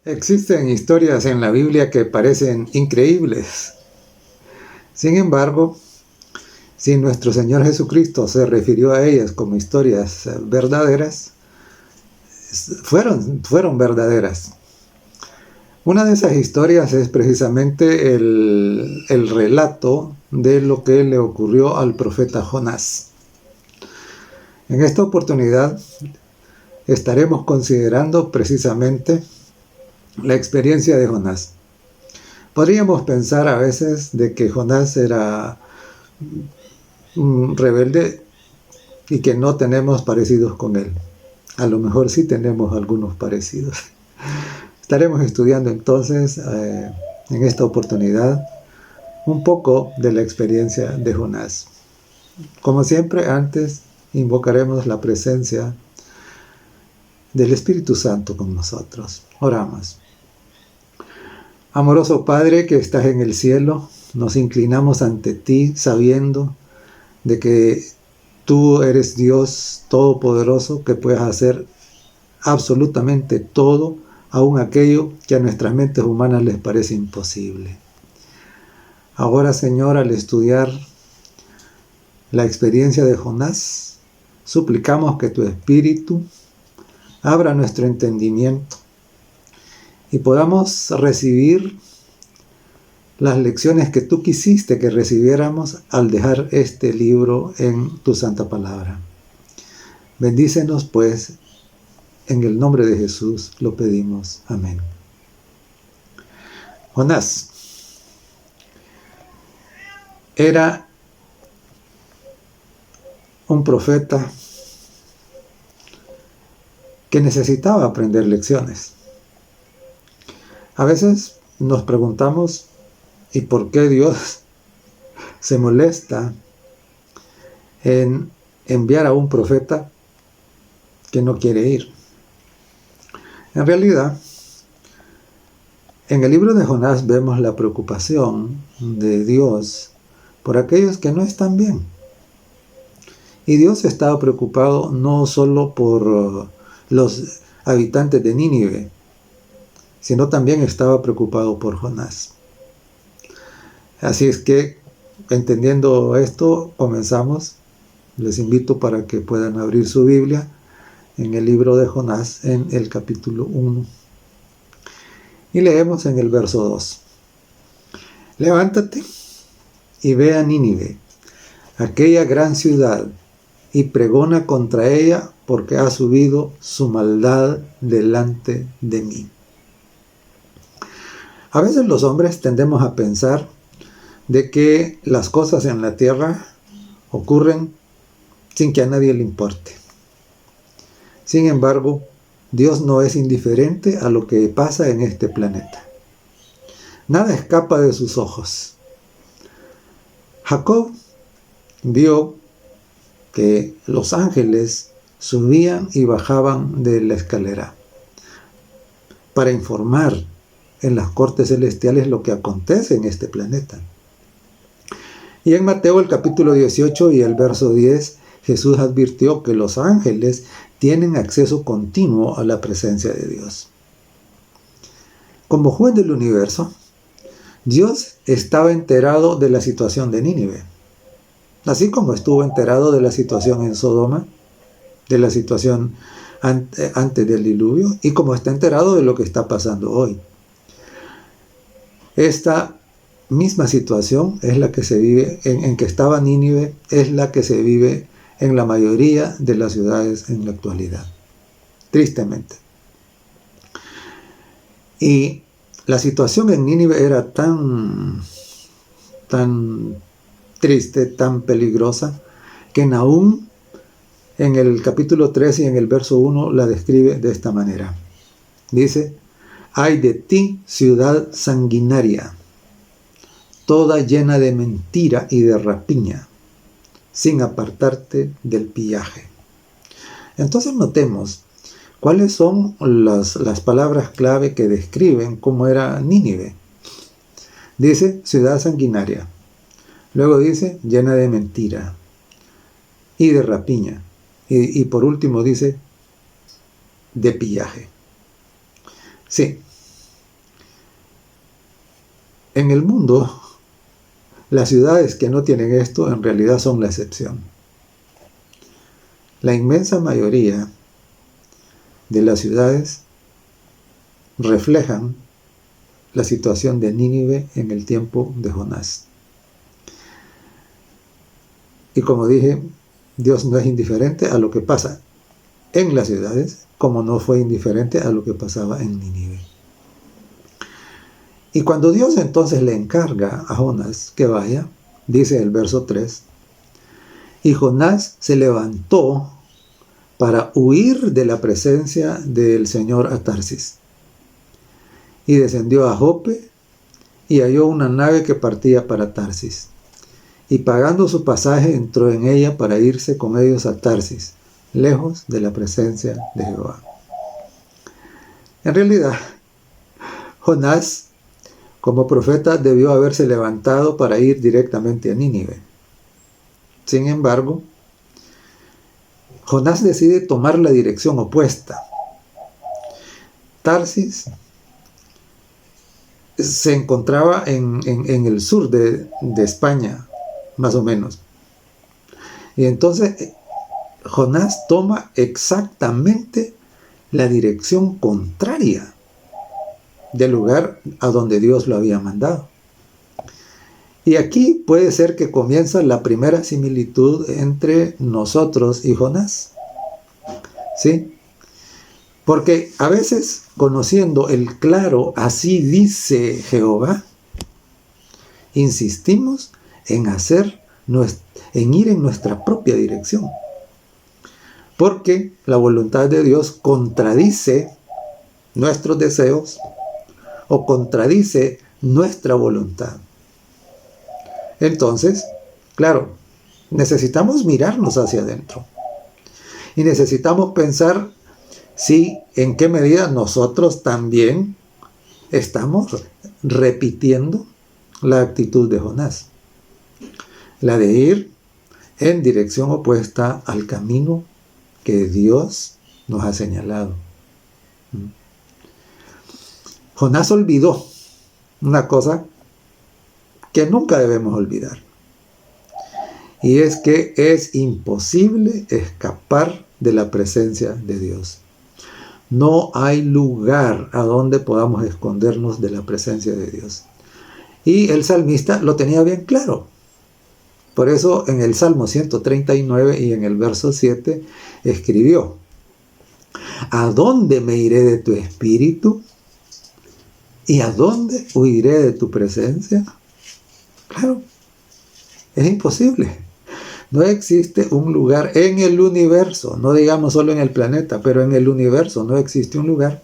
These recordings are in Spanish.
Existen historias en la Biblia que parecen increíbles. Sin embargo, si nuestro Señor Jesucristo se refirió a ellas como historias verdaderas, fueron verdaderas. Una de esas historias es precisamente el relato de lo que le ocurrió al profeta Jonás. En esta oportunidad estaremos considerando precisamente la experiencia de Jonás. Podríamos pensar a veces de que Jonás era un rebelde y que no tenemos parecidos con él. A lo mejor sí tenemos algunos parecidos. Estaremos estudiando entonces en esta oportunidad un poco de la experiencia de Jonás. Como siempre, antes invocaremos la presencia del Espíritu Santo con nosotros. Oramos. Amoroso Padre que estás en el cielo, nos inclinamos ante ti sabiendo de que tú eres Dios todopoderoso, que puedes hacer absolutamente todo, aun aquello que a nuestras mentes humanas les parece imposible. Ahora, Señor, al estudiar la experiencia de Jonás, suplicamos que tu Espíritu abra nuestro entendimiento y podamos recibir las lecciones que tú quisiste que recibiéramos al dejar este libro en tu santa palabra. Bendícenos, pues, en el nombre de Jesús lo pedimos. Amén. Jonás era un profeta que necesitaba aprender lecciones. A veces nos preguntamos, ¿y por qué Dios se molesta en enviar a un profeta que no quiere ir? En realidad, en el libro de Jonás vemos la preocupación de Dios por aquellos que no están bien. Y Dios estaba preocupado no solo por los habitantes de Nínive, sino también estaba preocupado por Jonás. Así es que, entendiendo esto, comenzamos. Les invito para que puedan abrir su Biblia en el libro de Jonás, en el capítulo 1. Y leemos en el verso 2. Levántate y ve a Nínive, aquella gran ciudad, y pregona contra ella, porque ha subido su maldad delante de mí. A veces los hombres tendemos a pensar de que las cosas en la tierra ocurren sin que a nadie le importe. Sin embargo, Dios no es indiferente a lo que pasa en este planeta. Nada escapa de sus ojos. Jacob vio que los ángeles subían y bajaban de la escalera para informar en las cortes celestiales lo que acontece en este planeta. Y en Mateo el capítulo 18 y el verso 10, Jesús advirtió que los ángeles tienen acceso continuo a la presencia de Dios. Como juez del universo, Dios estaba enterado de la situación de Nínive, así como estuvo enterado de la situación en Sodoma, de la situación antes del diluvio, y como está enterado de lo que está pasando hoy. Esta misma situación es la que se vive en que estaba Nínive, es la que se vive en la mayoría de las ciudades en la actualidad, tristemente. Y la situación en Nínive era tan triste, tan peligrosa, que Nahum en el capítulo 3 y en el verso 1 la describe de esta manera. Dice: ay de ti, ciudad sanguinaria, toda llena de mentira y de rapiña, sin apartarte del pillaje. Entonces notemos cuáles son las palabras clave que describen cómo era Nínive. Dice ciudad sanguinaria, luego dice llena de mentira y de rapiña, y por último dice de pillaje. Sí, En el mundo, las ciudades que no tienen esto en realidad son la excepción. La inmensa mayoría de las ciudades reflejan la situación de Nínive en el tiempo de Jonás. Y como dije, Dios no es indiferente a lo que pasa en las ciudades, como no fue indiferente a lo que pasaba en Nínive. Y cuando Dios entonces le encarga a Jonás que vaya, dice el verso 3, y Jonás se levantó para huir de la presencia del Señor a Tarsis. Y descendió a Jope y halló una nave que partía para Tarsis. Y pagando su pasaje entró en ella para irse con ellos a Tarsis, lejos de la presencia de Jehová. En realidad, Jonás, como profeta, debió haberse levantado para ir directamente a Nínive. Sin embargo, Jonás decide tomar la dirección opuesta. Tarsis se encontraba en el sur de España, más o menos. Y entonces Jonás toma exactamente la dirección contraria del lugar a donde Dios lo había mandado. Y aquí puede ser que comienza la primera similitud entre nosotros y Jonás. ¿Sí? Porque a veces, conociendo el claro, así dice Jehová, insistimos en ir en nuestra propia dirección. Porque la voluntad de Dios contradice nuestros deseos o contradice nuestra voluntad. Entonces, claro, necesitamos mirarnos hacia adentro. Y necesitamos pensar si en qué medida nosotros también estamos repitiendo la actitud de Jonás. La de ir en dirección opuesta al camino que Dios nos ha señalado. Jonás olvidó una cosa que nunca debemos olvidar. Y es que es imposible escapar de la presencia de Dios. No hay lugar a donde podamos escondernos de la presencia de Dios. Y el salmista lo tenía bien claro. Por eso en el Salmo 139 y en el verso 7 escribió: ¿a dónde me iré de tu espíritu? ¿Y a dónde huiré de tu presencia? Claro, es imposible. No existe un lugar en el universo, no digamos solo en el planeta, pero en el universo no existe un lugar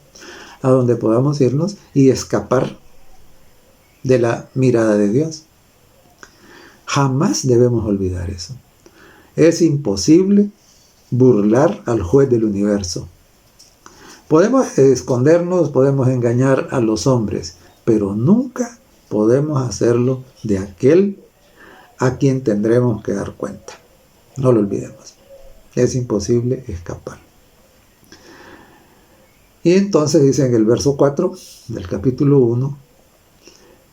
a donde podamos irnos y escapar de la mirada de Dios. Jamás debemos olvidar eso. Es imposible burlar al juez del universo. Podemos escondernos, podemos engañar a los hombres, pero nunca podemos hacerlo de aquel a quien tendremos que dar cuenta. No lo olvidemos. Es imposible escapar. Y entonces dice en el verso 4 del capítulo 1,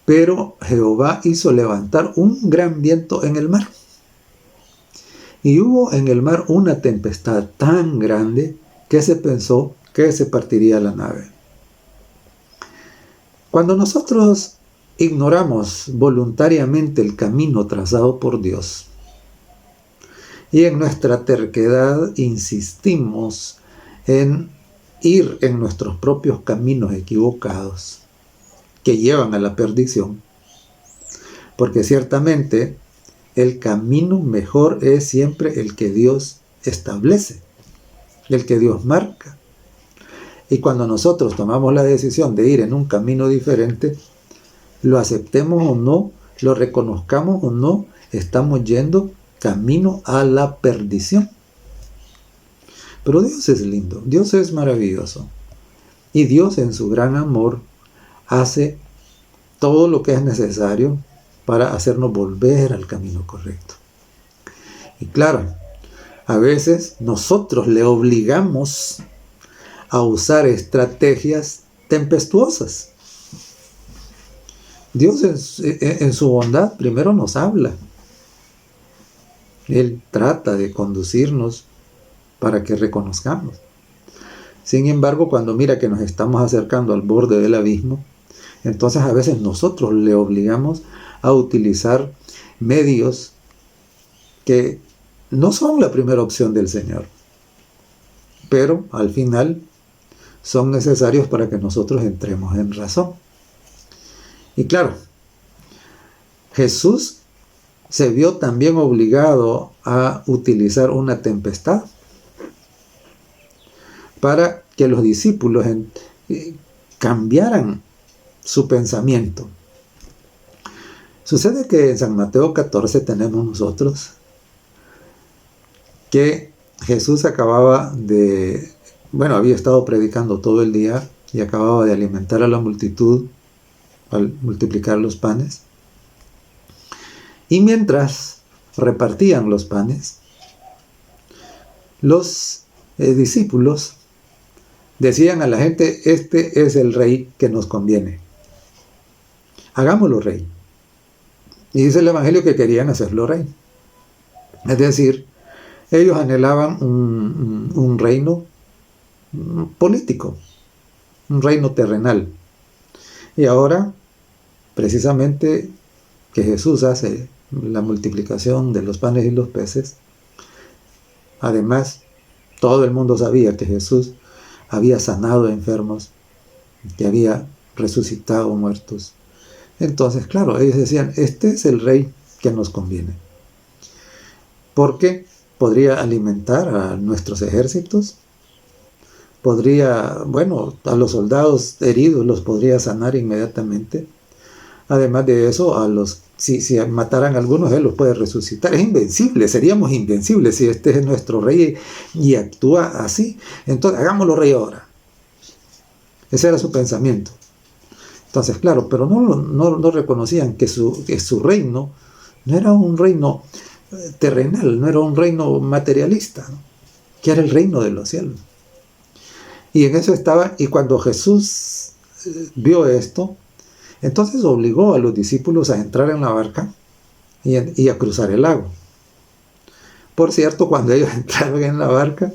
pero Jehová hizo levantar un gran viento en el mar. Y hubo en el mar una tempestad tan grande que se pensó que se partiría la nave. Cuando nosotros ignoramos voluntariamente el camino trazado por Dios y en nuestra terquedad insistimos en ir en nuestros propios caminos equivocados que llevan a la perdición, porque ciertamente el camino mejor es siempre el que Dios establece, el que Dios marca. Y cuando nosotros tomamos la decisión de ir en un camino diferente, lo aceptemos o no, lo reconozcamos o no, estamos yendo camino a la perdición. Pero Dios es lindo, Dios es maravilloso. Y Dios en su gran amor hace todo lo que es necesario para hacernos volver al camino correcto. Y claro, a veces nosotros le obligamos a usar estrategias tempestuosas. Dios en su bondad primero nos habla. Él trata de conducirnos para que reconozcamos. Sin embargo, cuando mira que nos estamos acercando al borde del abismo, entonces a veces nosotros le obligamos a utilizar medios que no son la primera opción del Señor, pero al final son necesarios para que nosotros entremos en razón. Y claro, Jesús se vio también obligado a utilizar una tempestad para que los discípulos cambiaran su pensamiento. Sucede que en San Mateo 14 tenemos nosotros que Jesús había estado predicando todo el día y acababa de alimentar a la multitud al multiplicar los panes. Y mientras repartían los panes, los discípulos decían a la gente: este es el rey que nos conviene, hagámoslo rey. Y dice el Evangelio que querían hacerlo rey. Es decir, ellos anhelaban un reino político, un reino terrenal. Y ahora, precisamente, que Jesús hace la multiplicación de los panes y los peces, además, todo el mundo sabía que Jesús había sanado enfermos, que había resucitado muertos. Entonces, claro, ellos decían: este es el rey que nos conviene, porque podría alimentar a nuestros ejércitos, a los soldados heridos los podría sanar inmediatamente. Además de eso, si mataran a algunos, él los puede resucitar. Es invencible, seríamos invencibles si este es nuestro rey y actúa así. Entonces, hagámoslo rey ahora. Ese era su pensamiento. Entonces, claro, pero no reconocían que su reino no era un reino terrenal, no era un reino materialista, ¿no? Que era el reino de los cielos. Y en eso estaba, y cuando Jesús vio esto, entonces obligó a los discípulos a entrar en la barca y a cruzar el lago. Por cierto, cuando ellos entraron en la barca,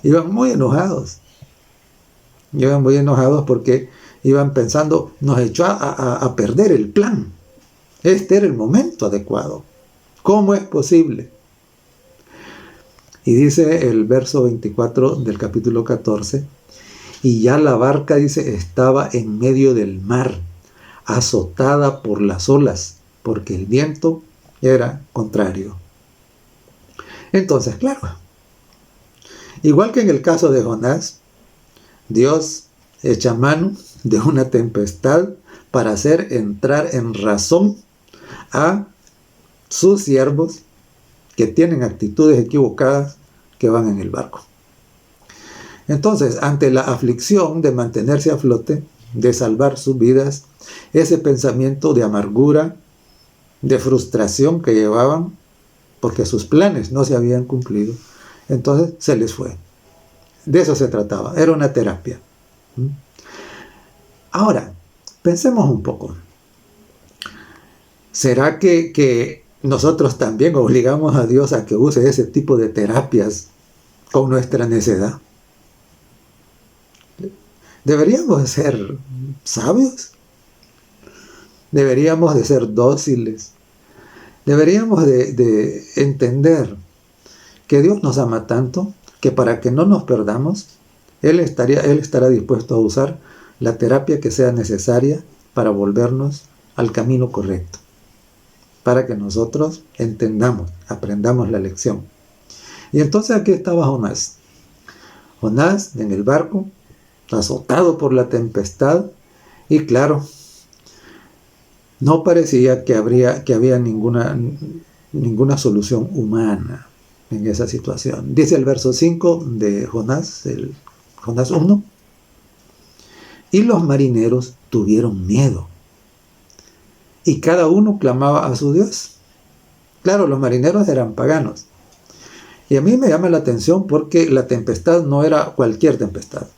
iban muy enojados. Iban muy enojados porque iban pensando: nos echó a perder el plan. Este era el momento adecuado. ¿Cómo es posible? Y dice el verso 24 del capítulo 14: y ya la barca, dice, estaba en medio del mar, azotada por las olas, porque el viento era contrario. Entonces, claro, igual que en el caso de Jonás, Dios echa mano de una tempestad para hacer entrar en razón a sus siervos que tienen actitudes equivocadas, que van en el barco. Entonces, ante la aflicción de mantenerse a flote, de salvar sus vidas, ese pensamiento de amargura, de frustración que llevaban, porque sus planes no se habían cumplido, entonces se les fue. De eso se trataba, era una terapia. Ahora, pensemos un poco. ¿Será que nosotros también obligamos a Dios a que use ese tipo de terapias con nuestra necedad? ¿Deberíamos de ser sabios? ¿Deberíamos de ser dóciles? ¿Deberíamos de entender que Dios nos ama tanto que para que no nos perdamos, Él estará dispuesto a usar la terapia que sea necesaria para volvernos al camino correcto, para que nosotros entendamos, aprendamos la lección? Y entonces aquí estaba Jonás. Jonás en el barco, azotado por la tempestad, y claro, no parecía que había ninguna solución humana en esa situación. Dice el verso 5 de Jonás, Jonás 1, y los marineros tuvieron miedo, y cada uno clamaba a su Dios. Claro, los marineros eran paganos. Y a mí me llama la atención porque la tempestad no era cualquier tempestad.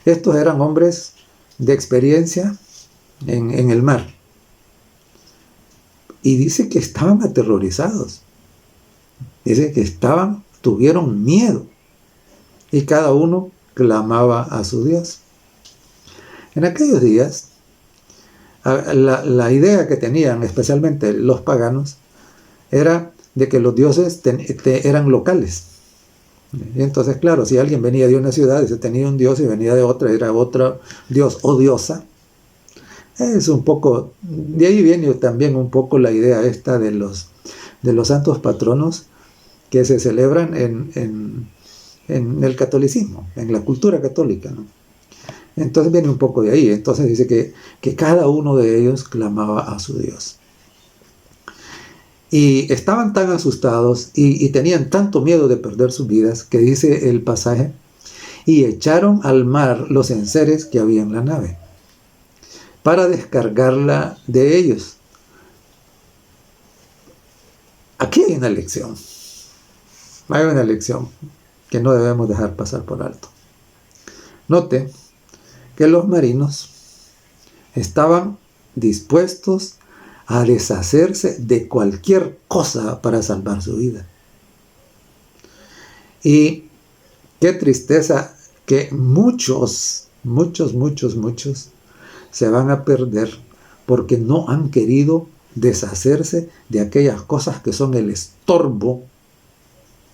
Estos eran hombres de experiencia en el mar. Y dice que estaban aterrorizados. Dice que tuvieron miedo. Y cada uno clamaba a su Dios. En aquellos días, la idea que tenían, especialmente los paganos, era de que los dioses eran locales. Y entonces, claro, si alguien venía de una ciudad y se tenía un dios y venía de otra, era otro dios o diosa. Es un poco, de ahí viene también un poco la idea esta de los santos patronos que se celebran en el catolicismo, en la cultura católica, ¿no? Entonces viene un poco de ahí. Entonces dice que cada uno de ellos clamaba a su Dios. Y estaban tan asustados y tenían tanto miedo de perder sus vidas, que dice el pasaje, y echaron al mar los enseres que había en la nave, para descargarla de ellos. Aquí hay una lección que no debemos dejar pasar por alto. Note que los marinos estaban dispuestos a deshacerse de cualquier cosa para salvar su vida. Y qué tristeza que muchos se van a perder porque no han querido deshacerse de aquellas cosas que son el estorbo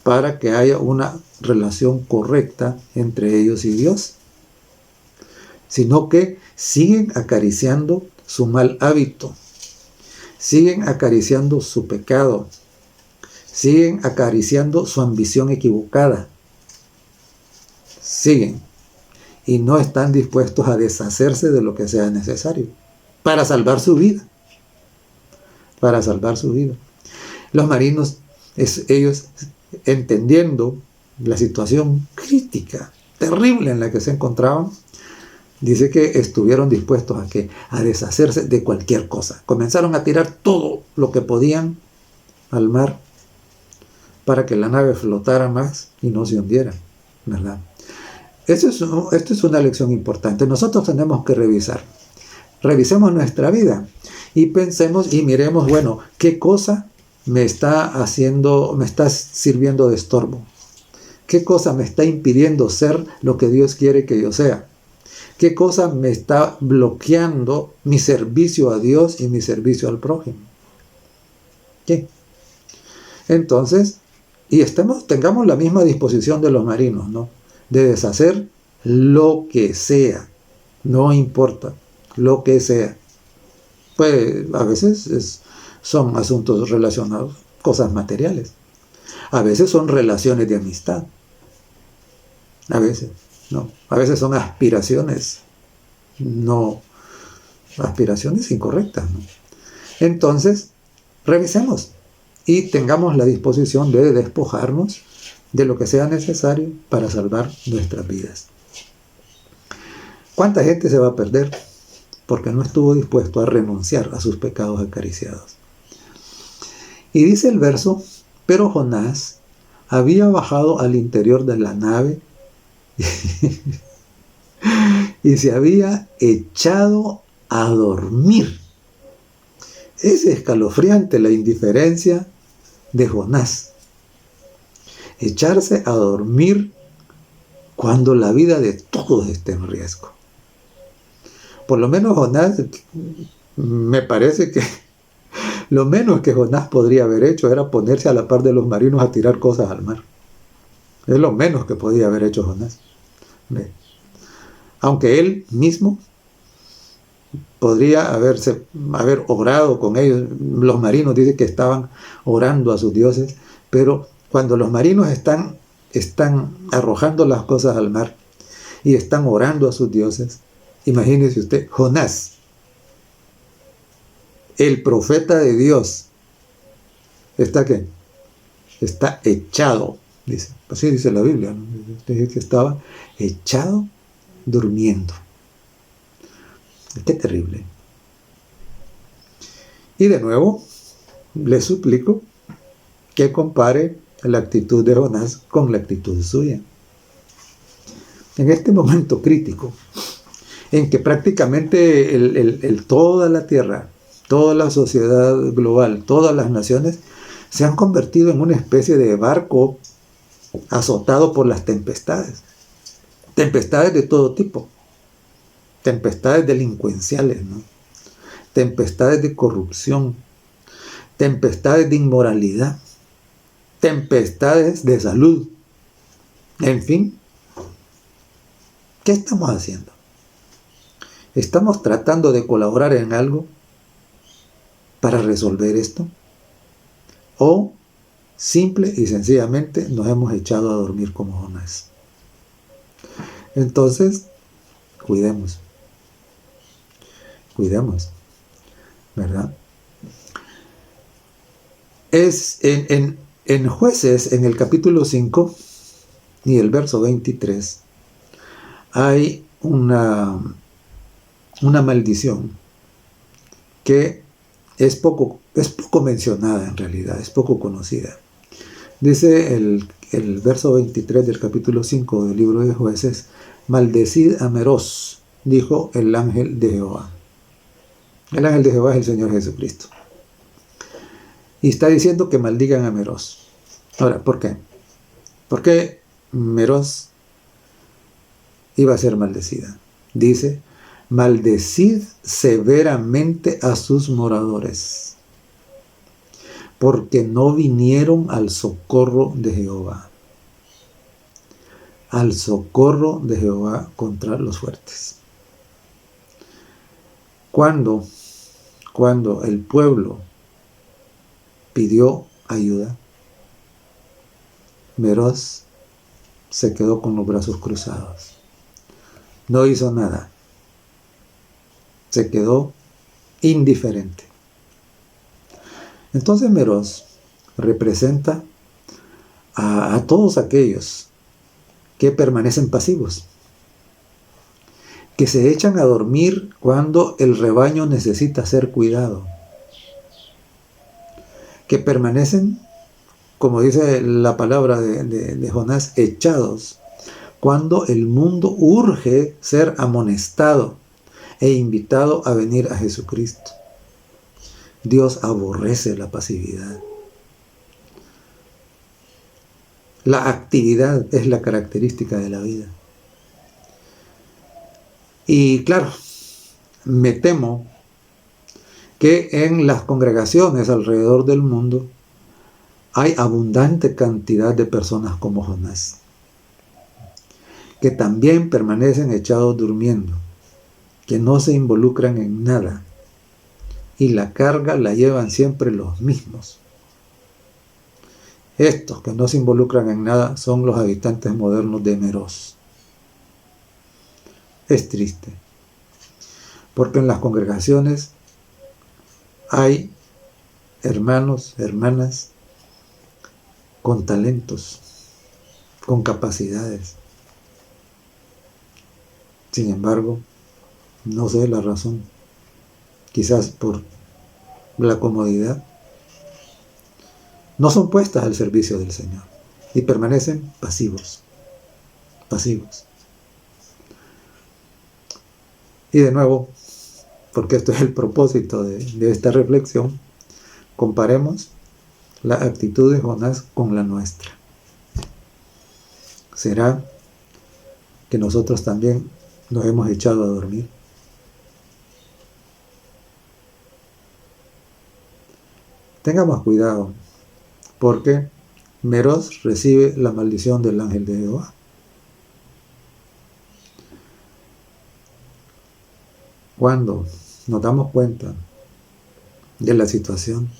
para que haya una relación correcta entre ellos y Dios, sino que siguen acariciando su mal hábito, siguen acariciando su pecado, siguen acariciando su ambición equivocada, siguen y no están dispuestos a deshacerse de lo que sea necesario para salvar su vida. Los marinos, ellos entendiendo la situación crítica, terrible en la que se encontraban, dice que estuvieron dispuestos a deshacerse de cualquier cosa. Comenzaron a tirar todo lo que podían al mar para que la nave flotara más y no se hundiera, ¿verdad? Esto es una lección importante. Nosotros tenemos que revisemos nuestra vida y pensemos y miremos, bueno, qué cosa me está sirviendo de estorbo, qué cosa me está impidiendo ser lo que Dios quiere que yo sea, qué cosa me está bloqueando mi servicio a Dios y mi servicio al prójimo. ¿Qué? Entonces, tengamos la misma disposición de los marinos, ¿no? De deshacer lo que sea, no importa, lo que sea. Pues a veces son asuntos relacionados, cosas materiales. A veces son relaciones de amistad. A veces, no. A veces son aspiraciones incorrectas, ¿no? Entonces, revisemos y tengamos la disposición de despojarnos de lo que sea necesario para salvar nuestras vidas. ¿Cuánta gente se va a perder porque no estuvo dispuesto a renunciar a sus pecados acariciados? Y dice el verso, pero Jonás había bajado al interior de la nave y se había echado a dormir. Es escalofriante la indiferencia de Jonás. Echarse a dormir cuando la vida de todos esté en riesgo. Por lo menos Jonás, me parece que lo menos que Jonás podría haber hecho era ponerse a la par de los marinos a tirar cosas al mar. Es lo menos que podía haber hecho Jonás. Aunque él mismo podría haber orado con ellos. Los marinos dicen que estaban orando a sus dioses, pero cuando los marinos están arrojando las cosas al mar y están orando a sus dioses, imagínese usted, Jonás, el profeta de Dios, ¿está qué? Está echado, dice. Así dice la Biblia, ¿no? Dice que estaba echado durmiendo. Qué terrible. Y de nuevo, le suplico que compare la actitud de Jonás con la actitud suya. En este momento crítico, en que prácticamente toda la tierra toda la sociedad global, todas las naciones, se han convertido en una especie de barco azotado por las tempestades. Tempestades de todo tipo. Tempestades delincuenciales, ¿no? Tempestades de corrupción. Tempestades de inmoralidad. Tempestades de salud. En fin, ¿qué estamos haciendo? ¿Estamos tratando de colaborar en algo para resolver esto? ¿O simple y sencillamente nos hemos echado a dormir como Jonás? Entonces, cuidemos, ¿verdad? Es en Jueces, en el capítulo 5 y el verso 23, hay una maldición que es poco mencionada en realidad, es poco conocida. Dice el verso 23 del capítulo 5 del libro de Jueces: maldecid a Meroz, dijo el ángel de Jehová. El ángel de Jehová es el Señor Jesucristo. Y está diciendo que maldigan a Meroz. Ahora, ¿por qué? ¿Por qué Meroz iba a ser maldecida? Dice: maldecid severamente a sus moradores, porque no vinieron al socorro de Jehová. Al socorro de Jehová contra los fuertes. Cuando el pueblo pidió ayuda, Meroz se quedó con los brazos cruzados. No hizo nada. Se quedó indiferente. Entonces Meroz representa a todos aquellos que permanecen pasivos, que se echan a dormir cuando el rebaño necesita ser cuidado, que permanecen, como dice la palabra de Jonás, echados cuando el mundo urge ser amonestado e invitado a venir a Jesucristo. Dios aborrece la pasividad. La actividad es la característica de la vida. Y claro, me temo que en las congregaciones alrededor del mundo hay abundante cantidad de personas como Jonás, que también permanecen echados durmiendo, que no se involucran en nada, y la carga la llevan siempre los mismos. Estos que no se involucran en nada son los habitantes modernos de Meroz. Es triste, porque en las congregaciones hay hermanos, hermanas con talentos, con capacidades. Sin embargo, no sé la razón, quizás por la comodidad, no son puestas al servicio del Señor y permanecen pasivos. Y de nuevo, porque esto es el propósito de esta reflexión, comparemos la actitud de Jonás con la nuestra. ¿Será que nosotros también nos hemos echado a dormir? Tengamos cuidado, porque Meroz recibe la maldición del ángel de Jehová. Cuando nos damos cuenta de la situación,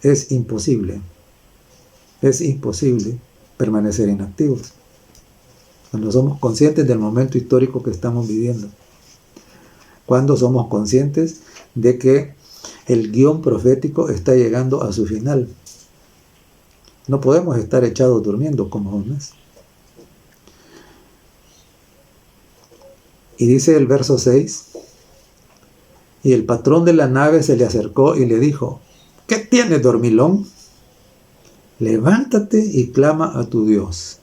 es imposible permanecer inactivos. Cuando somos conscientes del momento histórico que estamos viviendo, cuando somos conscientes de que el guión profético está llegando a su final, no podemos estar echados durmiendo como Jonás. Y dice el verso 6, y el patrón de la nave se le acercó y le dijo: ¿qué tienes, dormilón? Levántate y clama a tu Dios.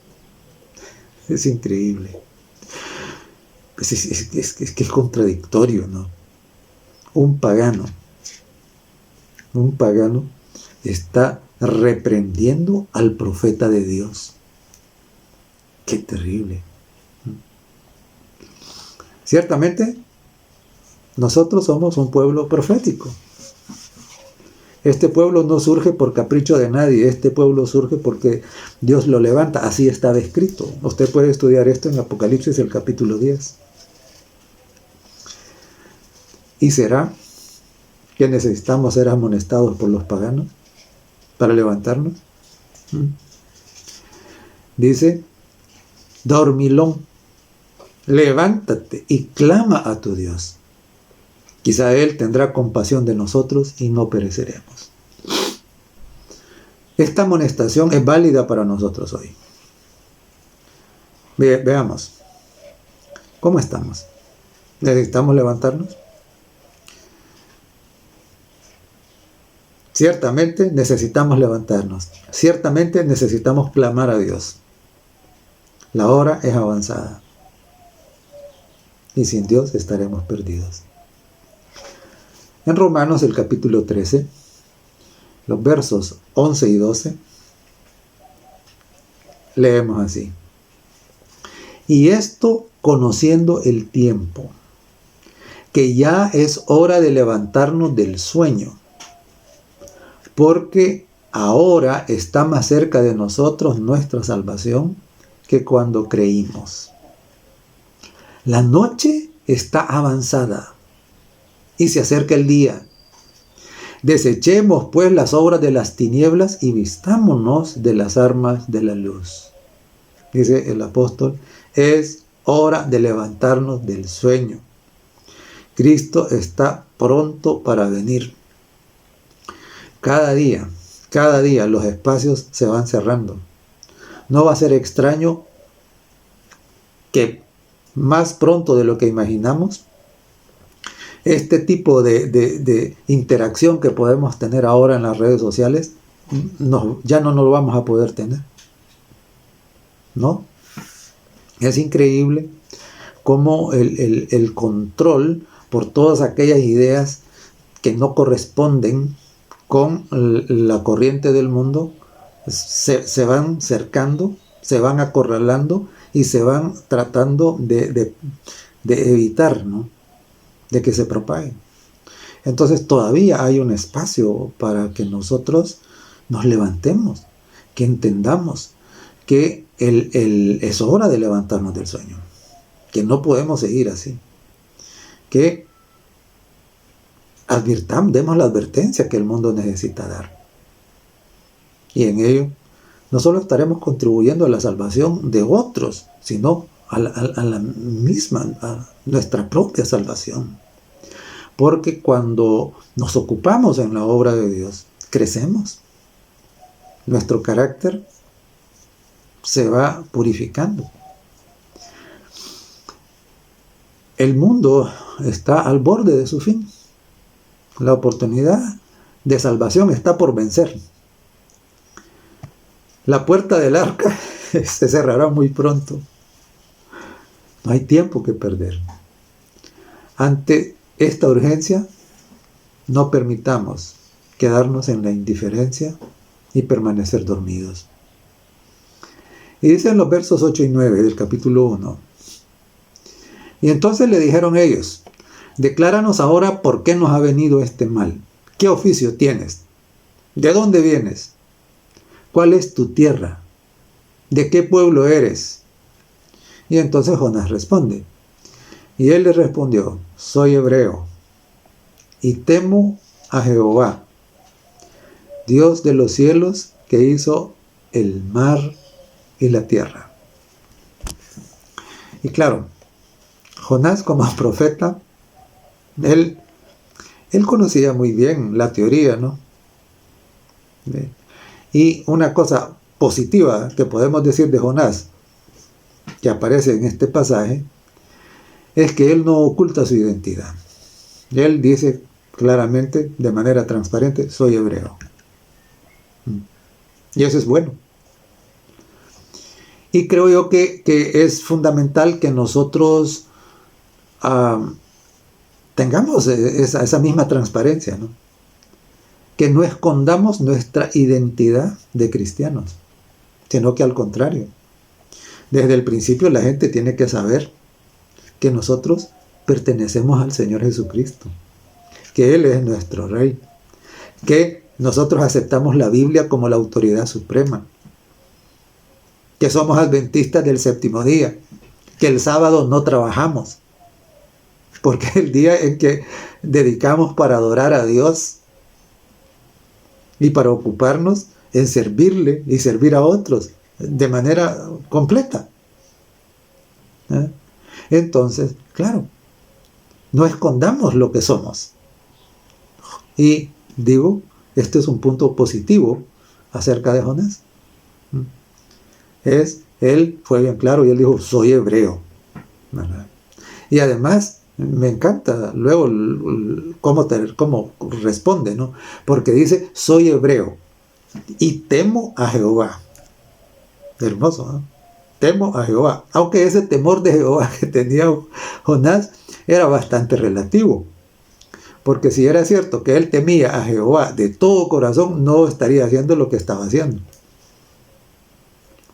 Es increíble. Es que es contradictorio, ¿no? Un pagano un pagano, está reprendiendo al profeta de Dios. ¡Qué terrible! Ciertamente, nosotros somos un pueblo profético. Este pueblo no surge por capricho de nadie, este pueblo surge porque Dios lo levanta, así estaba escrito. Usted puede estudiar esto en Apocalipsis, el capítulo 10. ¿Y será que necesitamos ser amonestados por los paganos para levantarnos? Dice, dormilón, levántate y clama a tu Dios. Quizá Él tendrá compasión de nosotros y no pereceremos. Esta amonestación es válida para nosotros hoy. Veamos, ¿cómo estamos? ¿Necesitamos levantarnos? Ciertamente necesitamos levantarnos. Ciertamente necesitamos clamar a Dios. La hora es avanzada. Y sin Dios estaremos perdidos. En Romanos, el capítulo 13, los versos 11 y 12, leemos así. Y esto conociendo el tiempo, que ya es hora de levantarnos del sueño, porque ahora está más cerca de nosotros nuestra salvación que cuando creímos. La noche está avanzada y se acerca el día. Desechemos pues las obras de las tinieblas y vistámonos de las armas de la luz. Dice el apóstol, es hora de levantarnos del sueño. Cristo está pronto para venir. Cada día los espacios se van cerrando. No va a ser extraño que más pronto de lo que imaginamos, este tipo de interacción que podemos tener ahora en las redes sociales, ya no nos lo vamos a poder tener. ¿No? Es increíble cómo el control por todas aquellas ideas que no corresponden con la corriente del mundo se van cercando, se van acorralando y se van tratando de evitar, ¿no?, de que se propaguen. Entonces todavía hay un espacio para que nosotros nos levantemos, que entendamos que es hora de levantarnos del sueño, que no podemos seguir así, que demos la advertencia que el mundo necesita dar. Y en ello no solo estaremos contribuyendo a la salvación de otros, sino a la misma, a nuestra propia salvación. Porque cuando nos ocupamos en la obra de Dios, crecemos. Nuestro carácter se va purificando. El mundo está al borde de su fin. La oportunidad de salvación está por vencer. La puerta del arca se cerrará muy pronto. No hay tiempo que perder. Ante esta urgencia, no permitamos quedarnos en la indiferencia y permanecer dormidos. Y dicen los versos 8 y 9 del capítulo 1. Y entonces le dijeron ellos, decláranos ahora por qué nos ha venido este mal. ¿Qué oficio tienes? ¿De dónde vienes? ¿Cuál es tu tierra? ¿De qué pueblo eres? Y entonces Jonás responde. Y él le respondió, soy hebreo y temo a Jehová, Dios de los cielos, que hizo el mar y la tierra. Y claro, Jonás como profeta, él conocía muy bien la teoría, ¿no? Y una cosa positiva que podemos decir de Jonás, que aparece en este pasaje, es que él no oculta su identidad. Él dice claramente, de manera transparente, soy hebreo. Y eso es bueno. Y creo yo que es fundamental que nosotros tengamos esa misma transparencia, ¿no? que no escondamos nuestra identidad de cristianos, sino que al contrario, desde el principio la gente tiene que saber que nosotros pertenecemos al Señor Jesucristo, que Él es nuestro Rey, que nosotros aceptamos la Biblia como la autoridad suprema, que somos adventistas del séptimo día, que el sábado no trabajamos, porque es el día en que dedicamos para adorar a Dios y para ocuparnos en servirle y servir a otros de manera completa. Entonces, claro, no escondamos lo que somos. Y digo, este es un punto positivo acerca de Jonás. Él fue bien claro y él dijo, soy hebreo. ¿Verdad? Y además, me encanta luego cómo responde, ¿no? Porque dice, soy hebreo y temo a Jehová. Hermoso, ¿no? Temo a Jehová. Aunque ese temor de Jehová que tenía Jonás era bastante relativo. Porque si era cierto que él temía a Jehová de todo corazón, no estaría haciendo lo que estaba haciendo.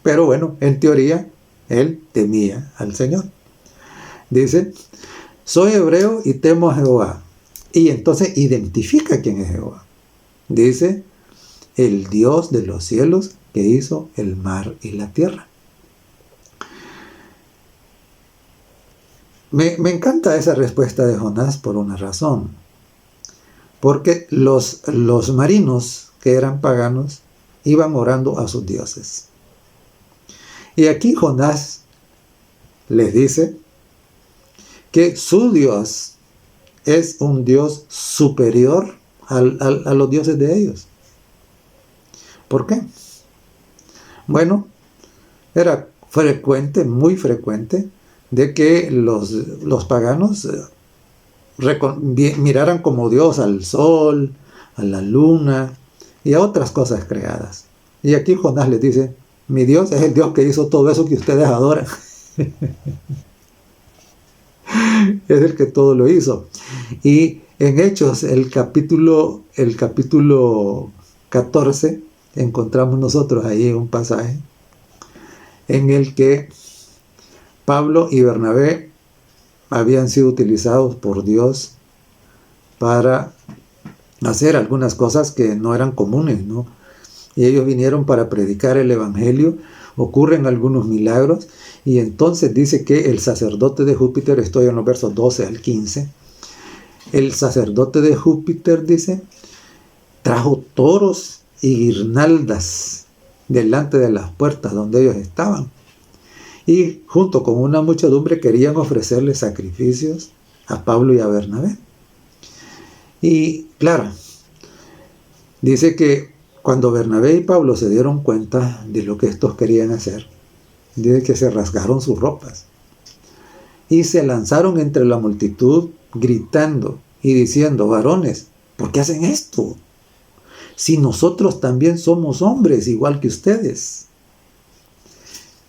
Pero bueno, en teoría, él temía al Señor. Dice, soy hebreo y temo a Jehová. Y entonces identifica quién es Jehová. Dice, el Dios de los cielos que hizo el mar y la tierra. Me encanta esa respuesta de Jonás por una razón. Porque los marinos que eran paganos iban orando a sus dioses. Y aquí Jonás les dice que su Dios es un Dios superior a los dioses de ellos. ¿Por qué? Bueno, era frecuente, muy frecuente, de que los paganos miraran como Dios al sol, a la luna y a otras cosas creadas. Y aquí Jonás les dice, mi Dios es el Dios que hizo todo eso que ustedes adoran. Es el que todo lo hizo. Y en Hechos, el capítulo 14, encontramos nosotros ahí un pasaje en el que Pablo y Bernabé habían sido utilizados por Dios para hacer algunas cosas que no eran comunes, ¿no? Y ellos vinieron para predicar el evangelio, ocurren algunos milagros, y entonces dice que el sacerdote de Júpiter, estoy en los versos 12 al 15, el sacerdote de Júpiter, dice, trajo toros y guirnaldas delante de las puertas donde ellos estaban. Y junto con una muchedumbre querían ofrecerle sacrificios a Pablo y a Bernabé. Y claro, dice que cuando Bernabé y Pablo se dieron cuenta de lo que estos querían hacer, dice que se rasgaron sus ropas y se lanzaron entre la multitud gritando y diciendo, varones, ¿por qué hacen esto? Si nosotros también somos hombres igual que ustedes.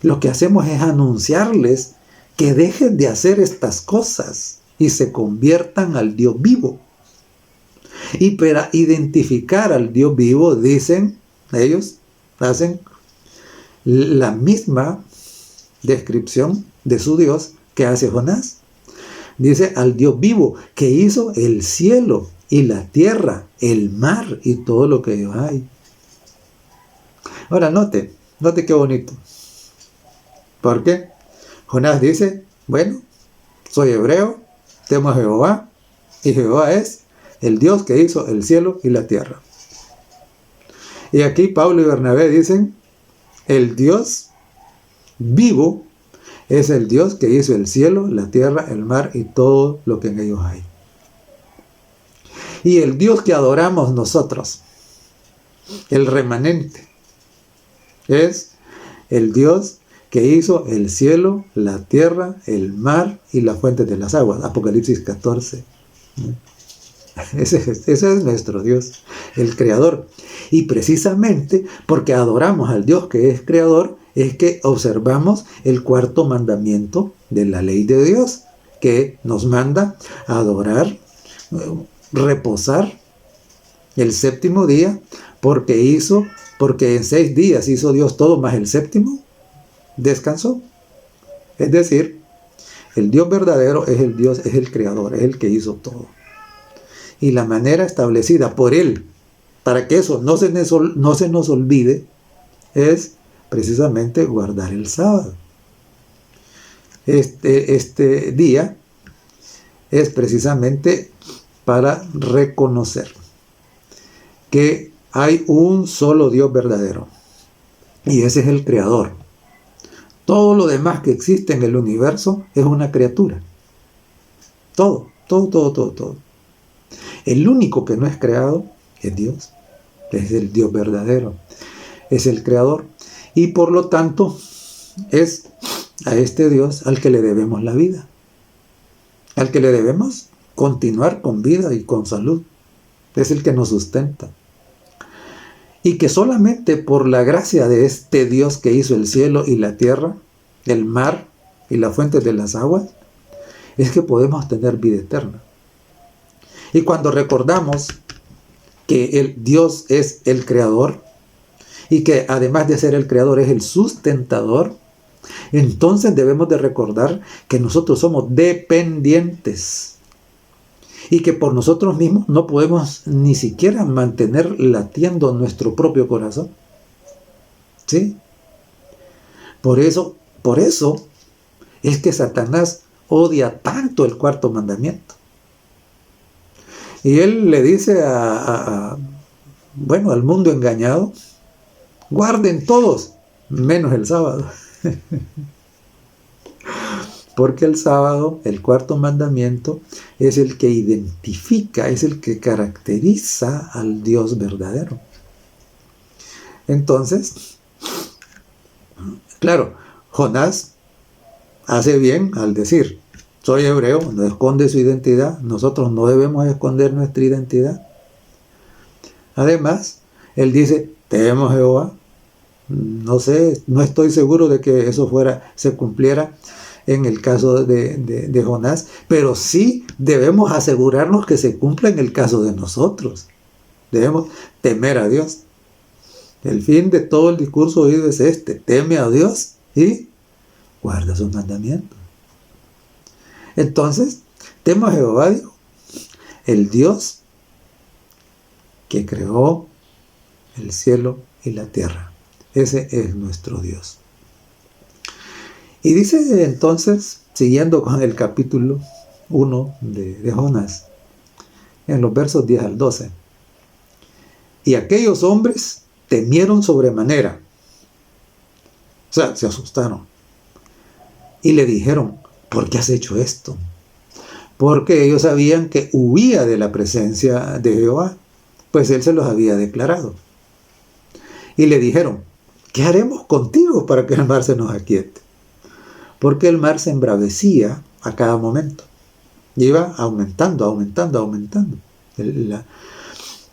Lo que hacemos es anunciarles que dejen de hacer estas cosas y se conviertan al Dios vivo. Y para identificar al Dios vivo, dicen, ellos hacen la misma descripción de su Dios que hace Jonás. Dice al Dios vivo que hizo el cielo y la tierra, el mar y todo lo que hay. Ahora note qué bonito. ¿Por qué? Jonás dice, bueno, soy hebreo, temo a Jehová, y Jehová es el Dios que hizo el cielo y la tierra. Y aquí Pablo y Bernabé dicen, el Dios vivo es el Dios que hizo el cielo, la tierra, el mar y todo lo que en ellos hay. Y el Dios que adoramos nosotros, el remanente, es el Dios que hizo el cielo, la tierra, el mar y las fuentes de las aguas. Apocalipsis 14. Ese es nuestro Dios, el creador. Y precisamente porque adoramos al Dios que es creador, es que observamos el cuarto mandamiento de la ley de Dios, que nos manda a adorar, reposar El séptimo día, porque en 6 días hizo Dios todo, más el séptimo descansó. Es decir, el Dios verdadero es el Dios, es el creador, es el que hizo todo. Y la manera establecida por Él, para que eso no se nos olvide, es precisamente guardar el sábado. Este día es precisamente para reconocer que hay un solo Dios verdadero, y ese es el creador. Todo lo demás que existe en el universo es una criatura. Todo. El único que no es creado es Dios. Es el Dios verdadero. Es el creador. Y por lo tanto, es a este Dios al que le debemos la vida. Al que le debemos continuar con vida y con salud. Es el que nos sustenta. Y que solamente por la gracia de este Dios que hizo el cielo y la tierra, el mar y la fuente de las aguas, es que podemos tener vida eterna. Y cuando recordamos que el Dios es el creador, y que además de ser el creador es el sustentador, entonces debemos de recordar que nosotros somos dependientes. Y que por nosotros mismos no podemos ni siquiera mantener latiendo nuestro propio corazón. ¿Sí? Por eso es que Satanás odia tanto el cuarto mandamiento. Y él le dice al mundo engañado: guarden todos, menos el sábado. Porque el sábado, el cuarto mandamiento, es el que identifica, es el que caracteriza al Dios verdadero. Entonces, claro, Jonás hace bien al decir: soy hebreo, no esconde su identidad, nosotros no debemos esconder nuestra identidad. Además, él dice: temo a Jehová. No sé, no estoy seguro de que eso se cumpliera en el caso de Jonás, pero sí debemos asegurarnos que se cumpla en el caso de nosotros. Debemos temer a Dios. El fin de todo el discurso oído es este: teme a Dios y guarda sus mandamientos. Entonces, temo a Jehová, dijo, el Dios que creó el cielo y la tierra. Ese es nuestro Dios. Y dice entonces, siguiendo con el capítulo 1 de Jonás, en los versos 10 al 12. Y aquellos hombres temieron sobremanera. O sea, se asustaron. Y le dijeron: ¿por qué has hecho esto? Porque ellos sabían que huía de la presencia de Jehová, pues él se los había declarado. Y le dijeron: ¿qué haremos contigo para que el mar se nos aquiete? Porque el mar se embravecía a cada momento. Y iba aumentando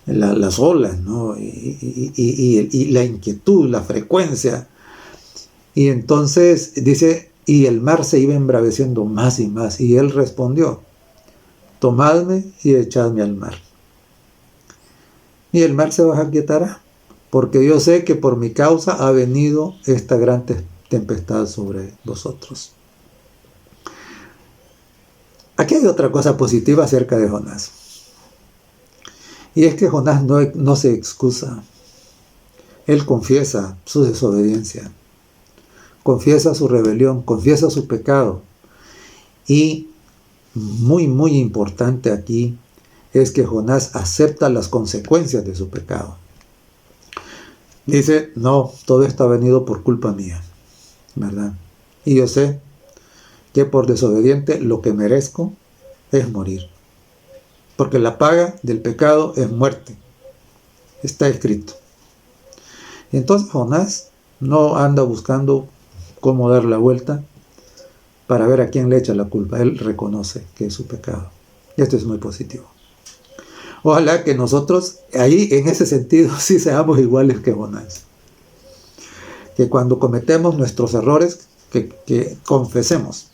las olas, ¿no? Y la inquietud, la frecuencia. Y entonces dice: y el mar se iba embraveciendo más y más. Y él respondió: tomadme y echadme al mar. Y el mar se os aquietará, porque yo sé que por mi causa ha venido esta gran tempestad sobre vosotros. Aquí hay otra cosa positiva acerca de Jonás. Y es que Jonás no se excusa. Él confiesa su desobediencia, confiesa su rebelión, confiesa su pecado. Y muy, muy importante aquí es que Jonás acepta las consecuencias de su pecado. Dice: no, todo esto ha venido por culpa mía, ¿verdad? Y yo sé que por desobediente lo que merezco es morir. Porque la paga del pecado es muerte. Está escrito. Y entonces Jonás no anda buscando cómo dar la vuelta para ver a quién le echa la culpa. Él reconoce que es su pecado. Y esto es muy positivo. Ojalá que nosotros, ahí en ese sentido, sí seamos iguales que Jonás. Que cuando cometemos nuestros errores, que confesemos,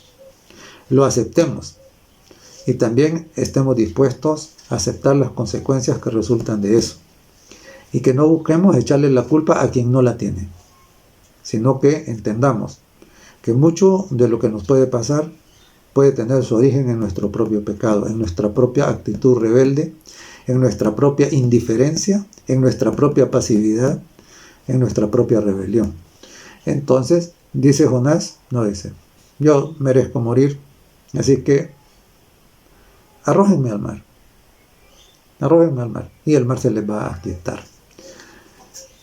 lo aceptemos y también estemos dispuestos a aceptar las consecuencias que resultan de eso. Y que no busquemos echarle la culpa a quien no la tiene, sino que entendamos que mucho de lo que nos puede pasar puede tener su origen en nuestro propio pecado, en nuestra propia actitud rebelde, en nuestra propia indiferencia, en nuestra propia pasividad, en nuestra propia rebelión. Entonces, dice Jonás, no dice, yo merezco morir, así que arrójenme al mar, y el mar se les va a aquietar.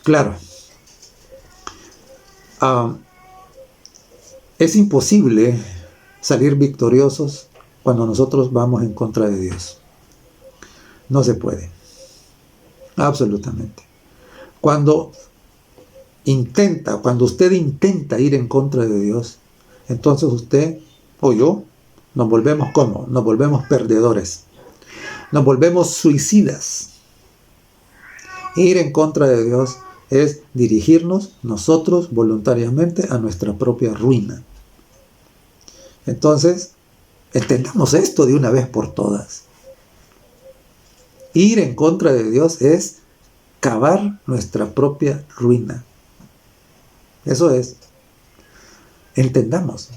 Claro, es imposible salir victoriosos cuando nosotros vamos en contra de Dios. No se puede, absolutamente. Cuando usted intenta ir en contra de Dios, entonces usted o yo nos volvemos ¿cómo? Nos volvemos perdedores, nos volvemos suicidas. Ir en contra de Dios es dirigirnos nosotros voluntariamente a nuestra propia ruina. Entonces, entendamos esto de una vez por todas. Ir en contra de Dios es cavar nuestra propia ruina. Eso es. Entendamos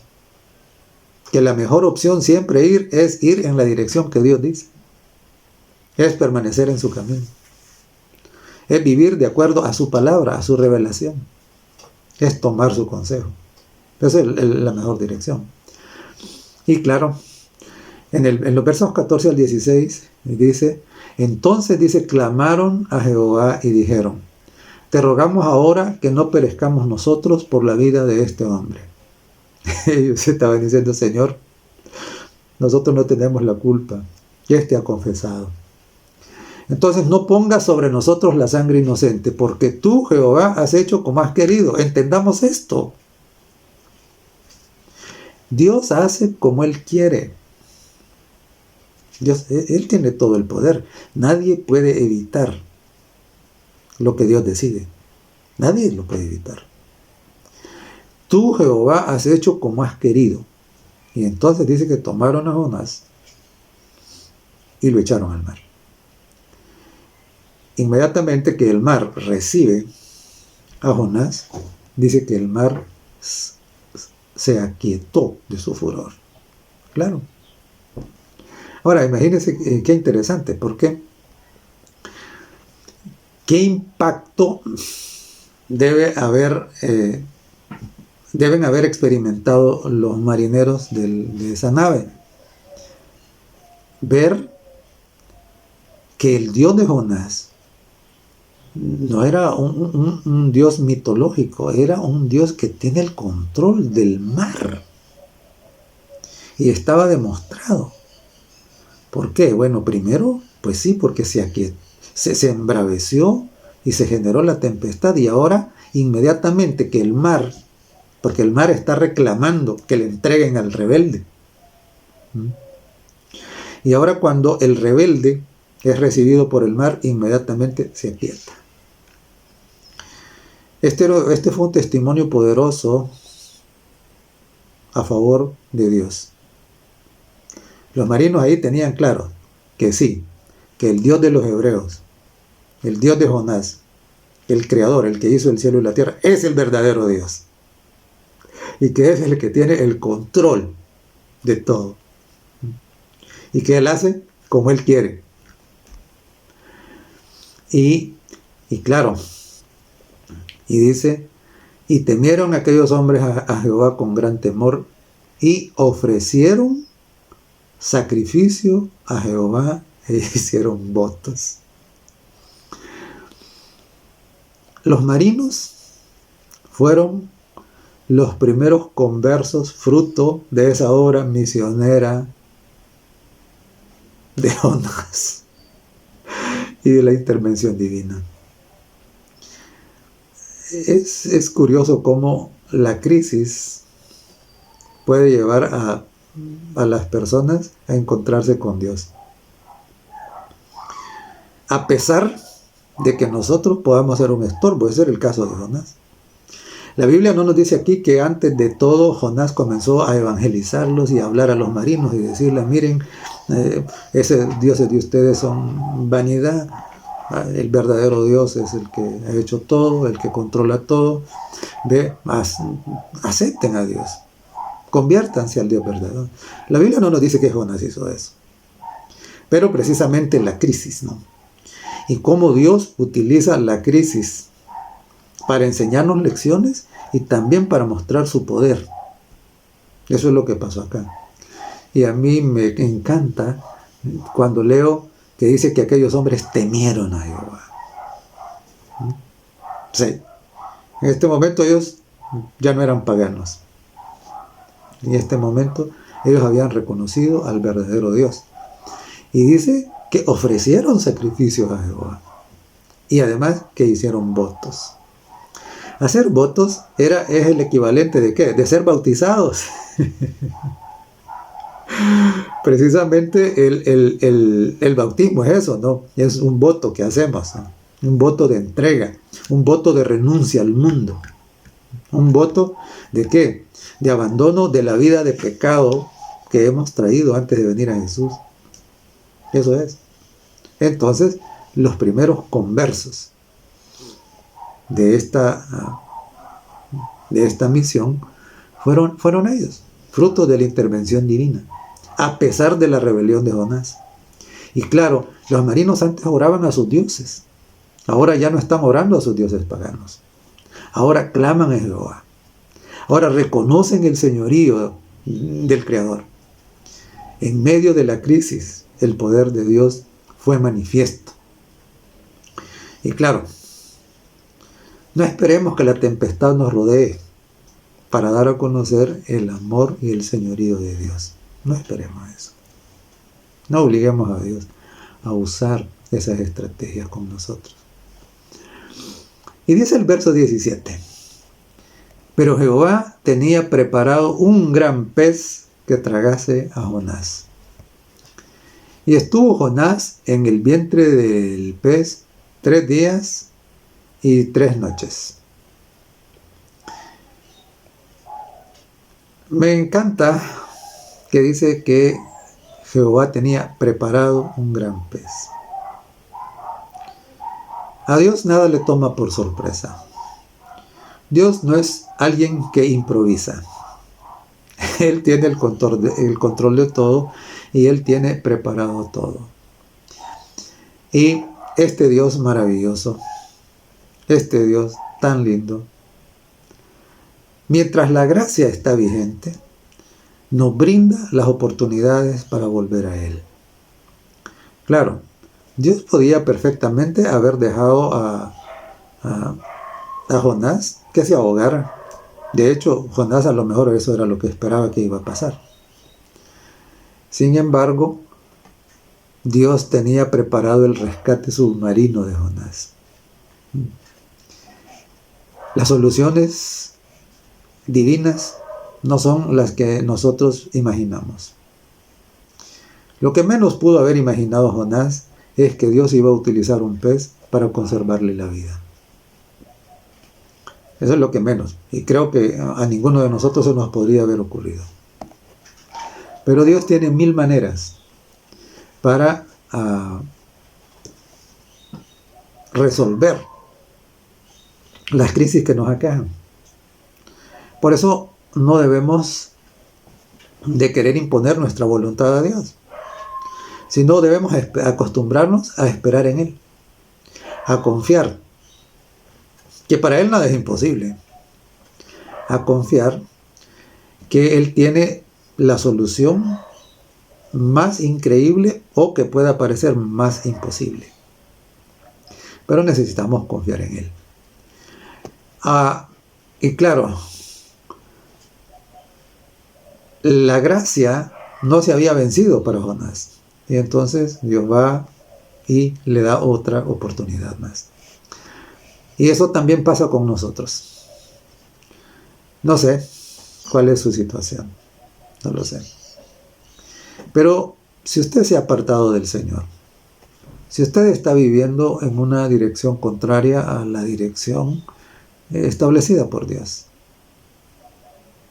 que la mejor opción siempre es ir en la dirección que Dios dice. Es permanecer en su camino. Es vivir de acuerdo a su palabra, a su revelación. Es tomar su consejo. Esa es la mejor dirección. Y claro, en los versos 14 al 16 dice, entonces dice, clamaron a Jehová y dijeron, te rogamos ahora que no perezcamos nosotros por la vida de este hombre. Ellos estaban diciendo, Señor, nosotros no tenemos la culpa, que éste ha confesado. Entonces no pongas sobre nosotros la sangre inocente, porque tú, Jehová, has hecho como has querido. Entendamos esto. Dios hace como Él quiere. Él tiene todo el poder. Nadie puede evitar lo que Dios decide. Nadie lo puede evitar. Tú, Jehová, has hecho como has querido. Y entonces dice que tomaron a Jonás y lo echaron al mar. Inmediatamente que el mar recibe a Jonás, dice que el mar se aquietó de su furor. Claro. Ahora, imagínense qué interesante, porque qué impacto deben haber experimentado los marineros de esa nave. Ver que el Dios de Jonás no era un Dios mitológico, era un Dios que tiene el control del mar. Y estaba demostrado. ¿Por qué? Bueno, primero, pues sí, porque se embraveció y se generó la tempestad, y ahora inmediatamente que el mar, porque el mar está reclamando que le entreguen al rebelde. Y ahora cuando el rebelde es recibido por el mar, inmediatamente se aquieta. Este fue un testimonio poderoso a favor de Dios. Los marinos ahí tenían claro que sí, que el Dios de los hebreos, el Dios de Jonás, el creador, el que hizo el cielo y la tierra, es el verdadero Dios. Y que es el que tiene el control de todo. Y que Él hace como Él quiere. Y claro, y dice, y temieron aquellos hombres a Jehová con gran temor, y ofrecieron sacrificio a Jehová e hicieron votos. Los marinos fueron los primeros conversos fruto de esa obra misionera de Jonás y de la intervención divina. Es curioso cómo la crisis puede llevar a las personas a encontrarse con Dios. A pesar de que nosotros podamos ser un estorbo. Ese era el caso de Jonás. La Biblia no nos dice aquí que antes de todo Jonás comenzó a evangelizarlos y a hablar a los marinos y decirles, miren, Ese dioses de ustedes son vanidad. El verdadero Dios es el que ha hecho todo, el que controla todo. Acepten a Dios, conviértanse al Dios verdadero. La Biblia no nos dice que Jonás hizo eso, pero precisamente la crisis, ¿no? Y cómo Dios utiliza la crisis para enseñarnos lecciones y también para mostrar su poder. Eso es lo que pasó acá. Y a mí me encanta cuando leo que dice que aquellos hombres temieron a Jehová. Sí. En este momento ellos ya no eran paganos. En este momento ellos habían reconocido al verdadero Dios. Y dice que ofrecieron sacrificios a Jehová. Y además que hicieron votos. Hacer votos es el equivalente ¿de qué? De ser bautizados. Precisamente el bautismo es eso, ¿no? Es un voto que hacemos, ¿no? Un voto de entrega, un voto de renuncia al mundo. Un voto ¿de qué? De abandono de la vida de pecado que hemos traído antes de venir a Jesús. Eso es. Entonces, los primeros conversos de esta misión fueron ellos, fruto de la intervención divina, a pesar de la rebelión de Jonás. Y claro, los marinos antes oraban a sus dioses, ahora ya no están orando a sus dioses paganos, ahora claman a Jehová, ahora reconocen el señorío del Creador. En medio de la crisis, el poder de Dios fue manifiesto. Y claro, no esperemos que la tempestad nos rodee para dar a conocer el amor y el señorío de Dios. No esperemos eso. No obliguemos a Dios a usar esas estrategias con nosotros. Y dice el verso 17: pero Jehová tenía preparado un gran pez que tragase a Jonás. Y estuvo Jonás en el vientre del pez 3 días y 3 noches. Me encanta que dice que Jehová tenía preparado un gran pez. A Dios nada le toma por sorpresa. Dios no es alguien que improvisa. Él tiene el control de todo y Él tiene preparado todo. Y este Dios maravilloso, este Dios tan lindo, mientras la gracia está vigente, nos brinda las oportunidades para volver a Él. Claro, Dios podía perfectamente haber dejado a Jonás que se ahogara. De hecho, Jonás a lo mejor eso era lo que esperaba que iba a pasar. Sin embargo, Dios tenía preparado el rescate submarino de Jonás. Las soluciones divinas no son las que nosotros imaginamos. Lo que menos pudo haber imaginado Jonás es que Dios iba a utilizar un pez para conservarle la vida. Eso es lo que menos. Y creo que a ninguno de nosotros se nos podría haber ocurrido. Pero Dios tiene 1000 maneras para resolver las crisis que nos aquejan. Por eso no debemos de querer imponer nuestra voluntad a Dios, sino debemos acostumbrarnos a esperar en Él, a confiar que para Él nada es imposible, a confiar que Él tiene la solución más increíble o que pueda parecer más imposible. Pero necesitamos confiar en Él. Y claro, la gracia no se había vencido para Jonás. Y entonces Dios va y le da otra oportunidad más. Y eso también pasa con nosotros. No sé cuál es su situación. No lo sé. Pero si usted se ha apartado del Señor, si usted está viviendo en una dirección contraria a la dirección establecida por Dios,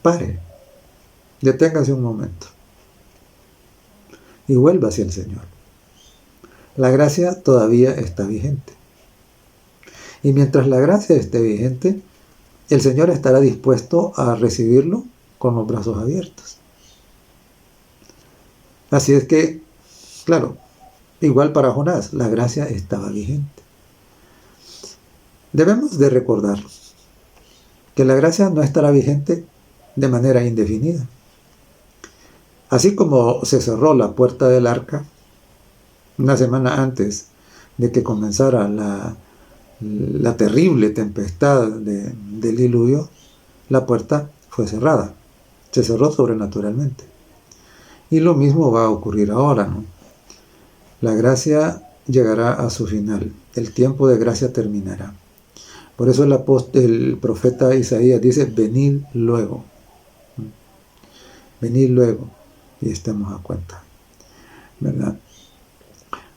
pare, deténgase un momento y vuelva hacia el Señor. La gracia todavía está vigente. Y mientras la gracia esté vigente, el Señor estará dispuesto a recibirlo con los brazos abiertos. Así es que, claro, igual para Jonás, la gracia estaba vigente. Debemos de recordar que la gracia no estará vigente de manera indefinida. Así como se cerró la puerta del arca una semana antes de que comenzara la terrible tempestad del diluvio, la puerta fue cerrada, se cerró sobrenaturalmente. Y lo mismo va a ocurrir ahora, ¿no? La gracia llegará a su final, el tiempo de gracia terminará. Por eso el profeta Isaías dice, venid luego, y estemos a cuenta, ¿verdad?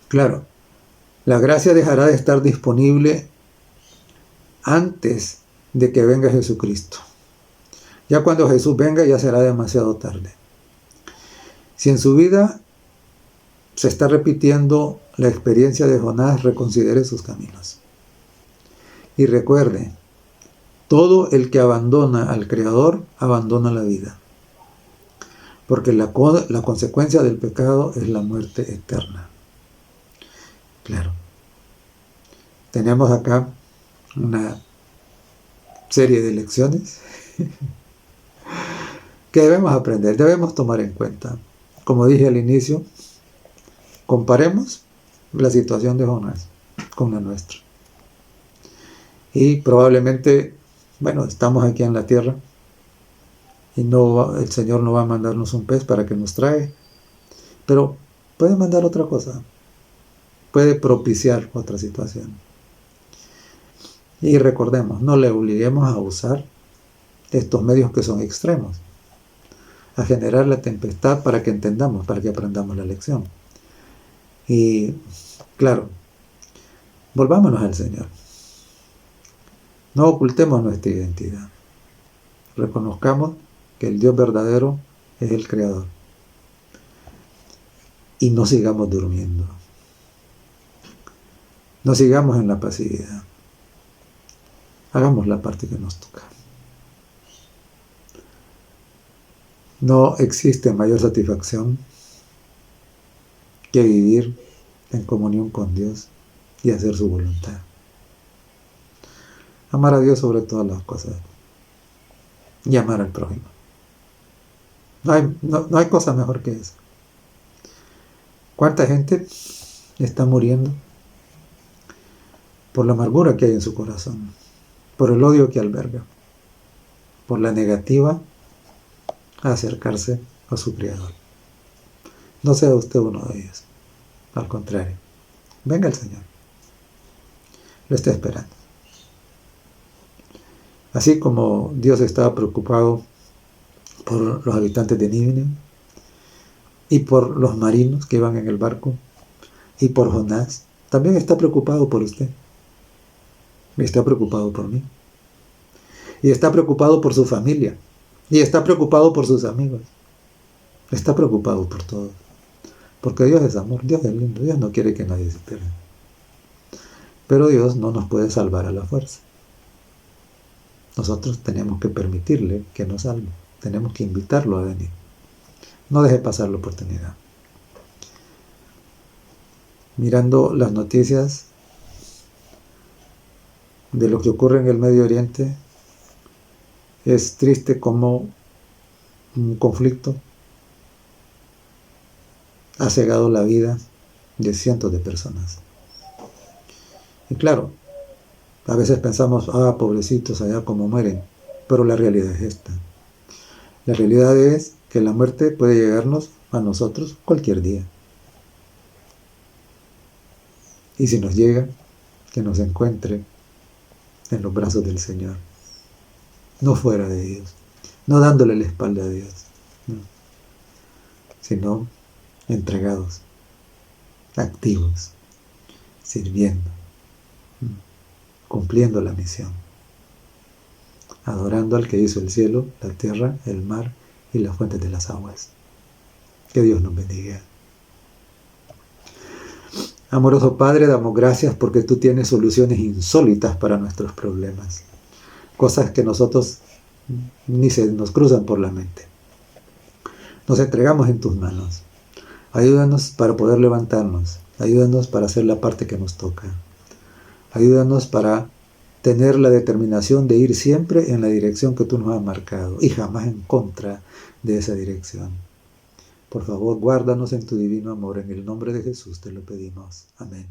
Claro, la gracia dejará de estar disponible antes de que venga Jesucristo. Ya cuando Jesús venga ya será demasiado tarde. Si en su vida se está repitiendo la experiencia de Jonás, reconsidere sus caminos. Y recuerde, todo el que abandona al Creador, abandona la vida. Porque la consecuencia del pecado es la muerte eterna. Claro. Tenemos acá una serie de lecciones que debemos aprender, debemos tomar en cuenta. Como dije al inicio, comparemos la situación de Jonás con la nuestra. Y probablemente, bueno, estamos aquí en la tierra y el Señor no va a mandarnos un pez para que nos trague, pero puede mandar otra cosa, puede propiciar otra situación. Y recordemos, no le obliguemos a usar estos medios que son extremos, a generar la tempestad para que entendamos, para que aprendamos la lección. Y claro, volvámonos al Señor. No ocultemos nuestra identidad. Reconozcamos que el Dios verdadero es el Creador. Y no sigamos durmiendo. No sigamos en la pasividad. Hagamos la parte que nos toca. No existe mayor satisfacción que vivir en comunión con Dios y hacer su voluntad. Amar a Dios sobre todas las cosas y amar al prójimo. No hay cosa mejor que eso. ¿Cuánta gente está muriendo por la amargura que hay en su corazón, por el odio que alberga, por la negativa a acercarse a su Creador? No sea usted uno de ellos. Al contrario, venga el Señor. Lo está esperando. Así como Dios estaba preocupado por los habitantes de Nínive y por los marinos que iban en el barco y por Jonás, también está preocupado por usted. Está preocupado por mí. Y está preocupado por su familia. Y está preocupado por sus amigos. Está preocupado por todo. Porque Dios es amor, Dios es lindo, Dios no quiere que nadie se pierda. Pero Dios no nos puede salvar a la fuerza. Nosotros tenemos que permitirle que nos salve. Tenemos que invitarlo a venir. No deje pasar la oportunidad. Mirando las noticias de lo que ocurre en el Medio Oriente, es triste como un conflicto ha cegado la vida de cientos de personas. Y claro, a veces pensamos, pobrecitos allá como mueren, pero la realidad es esta. La realidad es que la muerte puede llegarnos a nosotros cualquier día. Y si nos llega, que nos encuentre en los brazos del Señor, no fuera de Dios, no dándole la espalda a Dios, no, sino entregados, activos, sirviendo, cumpliendo la misión, adorando al que hizo el cielo, la tierra, el mar y las fuentes de las aguas. Que Dios nos bendiga. Amoroso Padre, damos gracias porque tú tienes soluciones insólitas para nuestros problemas. Cosas que nosotros ni se nos cruzan por la mente. Nos entregamos en tus manos. Ayúdanos para poder levantarnos. Ayúdanos para hacer la parte que nos toca. Ayúdanos para tener la determinación de ir siempre en la dirección que tú nos has marcado y jamás en contra de esa dirección. Por favor, guárdanos en tu divino amor. En el nombre de Jesús te lo pedimos. Amén.